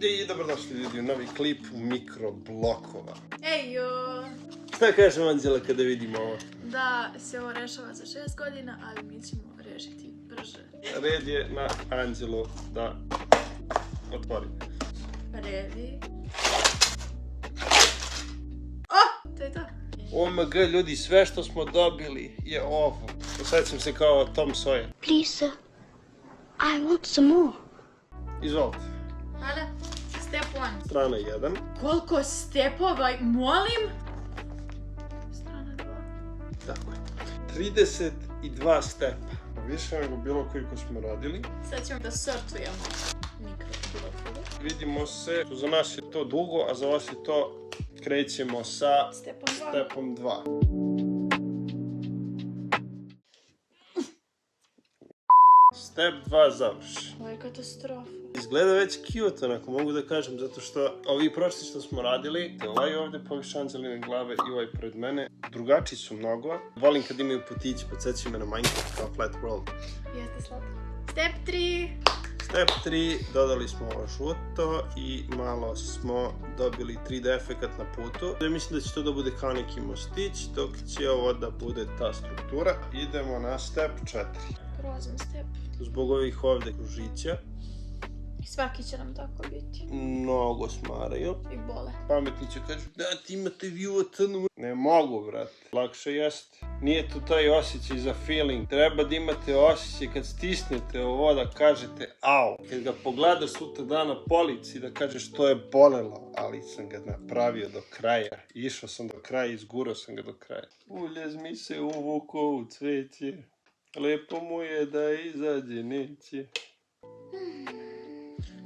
I dobrodošli ljudi u novi klip mikroblokova. Ejo! Šta kažem Anđela kada vidimo ovo? Da se ovo rešava za 6 godina, ali mi ćemo rešiti brže. Red je na Anđelu da otvori. Redi. O! To je to. OMG ljudi, sve što smo dobili je ovo. Osjećam se kao Tom Sawyer. Please, sir. I want some more. Izvolite. Ada, step 1. Strana 1. Koliko stepova, molim? Strana 2. Tako je. 32 stepa. Više nego bilo koliko smo radili. Sad ćemo da sortujemo mikroblokove. Vidimo se. Za nas je to dugo, a za vas je to krećemo sa Stepom 2. stepom 2. Step 2 završi. Ovo je katastrofa. Izgleda već cute, onako mogu da kažem, zato što ovi prošli što smo radili, ovaj ovdje poviš Anđeline glave i ovaj pred mene, drugačiji su mnogo. Volim kad imaju putići, podsjećaju me na Minecraft kao Flat World. Jeste slatko. Step 3. Step 3, dodali smo ovo žuto i malo smo dobili 3D efekat na putu. Ja mislim da će to da bude kao neki mostić, dok će ovo da bude ta struktura. Idemo na step 4. Grozan step. Zbog ovih ovdje kružića. I svaki će nam tako biti. Mnogo smaraju. I bole. Pametni će kažu, da ti imate view. Ne mogu, brate. Lakše jest. Nije to taj osjećaj za feeling. Treba da imate osjećaj kad stisnete ovo da kažete au. Kad ga pogledaš sutra dana polici da kažeš to je bolelo, ali sam ga napravio do kraja. Išao sam do kraja i izgurao sam ga do kraja. Uljez mi se uvuko u cveće. Lepo mu je da izađe neće.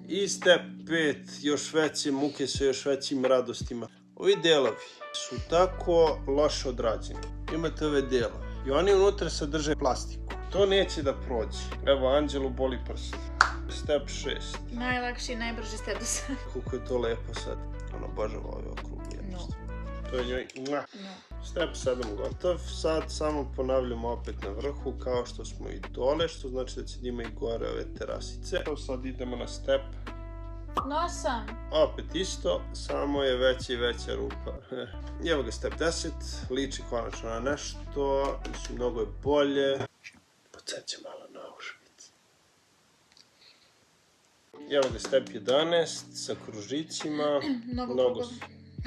I step 5, još veće muke sa još većim radostima. Ovi delovi su tako loše odrađeni. Imate ove delove i oni unutra sadrže plastiku. To neće da prođe. Evo, Anđelu boli prst. Step 6. Najlakši i najbrži step do sada. Koliko je to lepo sad. Ona obožava ove okrugli jednostavno. To je njoj... Step 7 gotov. Sad samo ponavljamo opet na vrhu kao što smo i dole, što znači da će da ima i gore ove terasice. Sad idemo na step. 8. Opet isto, samo je veća i veća rupa. Evo ga step 10, liči konačno na nešto, mislim mnogo je bolje. Podsjeća malo na Auschwitz. Evo ga step 11 sa kružićima.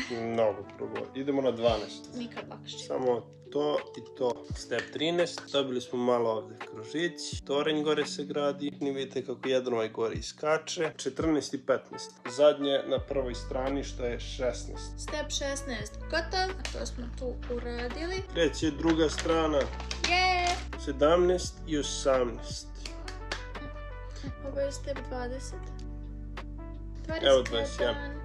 Mnogo krugova. Idemo na 12. Nikad lakše. Samo to i to. Step 13. Dobili smo malo ovdje kružić. Toranj gore se gradi. Vidite kako jedan ovaj gore iskače. 14 i 15. Zadnje na prvoj strani što je 16. Step 16. Gotov. To smo tu uradili. Treće druga strana. 17 i 18. Ovo je step 20. Evo 21.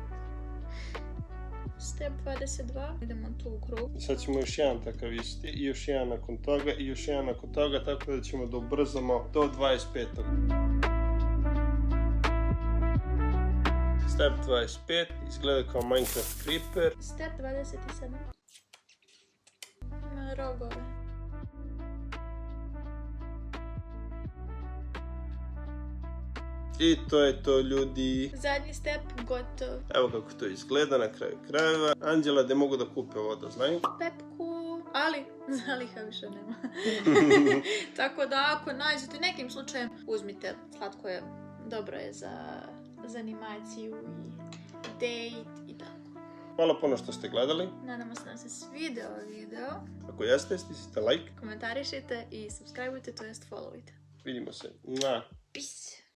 Step 22. Idemo tu u krug. Sad ćemo još jedan takav isti i još jedan nakon toga i još jedan nakon toga, tako da ćemo da ubrzamo do 25. Step 25 izgleda kao Minecraft Creeper. Step 27. Ima rogove. I to je to ljudi. Zadnji step gotov. Evo kako to izgleda na kraju krajeva. Anđela, gde mogu da kupe ovo da znaju? Pepku, ali zaliha više nema. Tako da ako nađete nekim slučajem, uzmite. Slatko je, dobro je za animaciju i date i tako. Hvala puno što ste gledali. Nadamo se da vam se svideo video. Ako jeste, stisnite like. Komentarišite i subscribeujte, to jest followujte. Vidimo se. Peace.